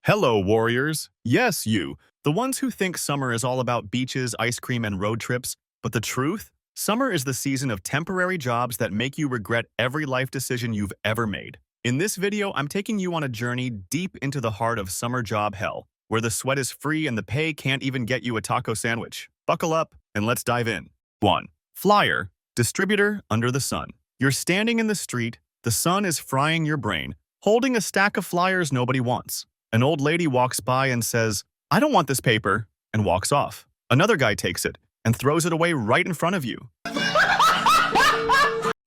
Hello, warriors. Yes, you. The ones who think summer is all about beaches, ice cream, and road trips. But the truth? Summer is the season of temporary jobs that make you regret every life decision you've ever made. In this video, I'm taking you on a journey deep into the heart of summer job hell, where the sweat is free and the pay can't even get you a taco sandwich. Buckle up and let's dive in. 1. Flyer, distributor under the sun. You're standing in the street, the sun is frying your brain, holding a stack of flyers nobody wants. An old lady walks by and says, "I don't want this paper," and walks off. Another guy takes it and throws it away right in front of you.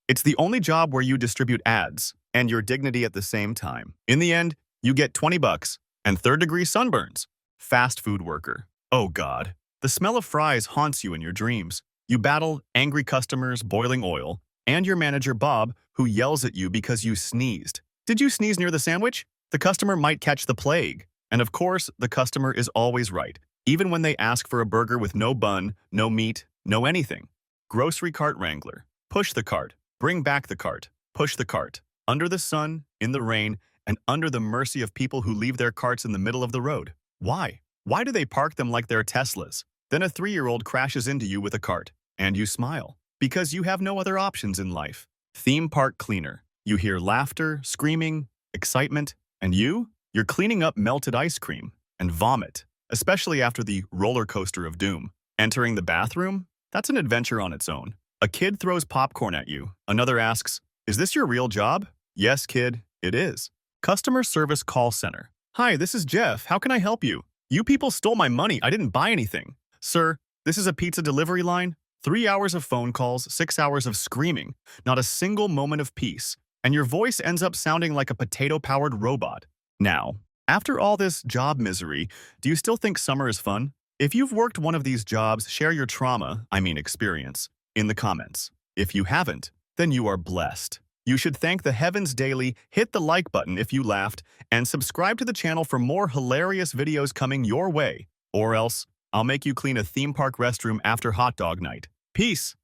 It's the only job where you distribute ads and your dignity at the same time. In the end, you get 20 bucks and third-degree sunburns. Fast food worker. Oh God. The smell of fries haunts you in your dreams. You battle angry customers, boiling oil, and your manager Bob, who yells at you because you sneezed. Did you sneeze near the sandwich? The customer might catch the plague. And of course, the customer is always right, even when they ask for a burger with no bun, no meat, no anything. Grocery cart wrangler. Push the cart. Bring back the cart. Push the cart. Under the sun, in the rain, and under the mercy of people who leave their carts in the middle of the road. Why? Why do they park them like they're Teslas? Then a 3-year-old crashes into you with a cart, and you smile. Because you have no other options in life. Theme park cleaner. You hear laughter, screaming, excitement, and you're cleaning up melted ice cream and vomit, especially after the roller coaster of doom. Entering the bathroom? That's an adventure on its own. A kid throws popcorn at you. Another asks, "Is this your real job?" "Yes, kid, it is." Customer service call center. "Hi, this is Jeff. How can I help you?" "You people stole my money. I didn't buy anything." "Sir, this is a pizza delivery line." 3 hours of phone calls, 6 hours of screaming, not a single moment of peace, and your voice ends up sounding like a potato-powered robot. Now, after all this job misery, do you still think summer is fun? If you've worked one of these jobs, share your experience, in the comments. If you haven't, then you are blessed. You should thank the heavens daily, hit the like button if you laughed, and subscribe to the channel for more hilarious videos coming your way. Or else, I'll make you clean a theme park restroom after hot dog night. Peace!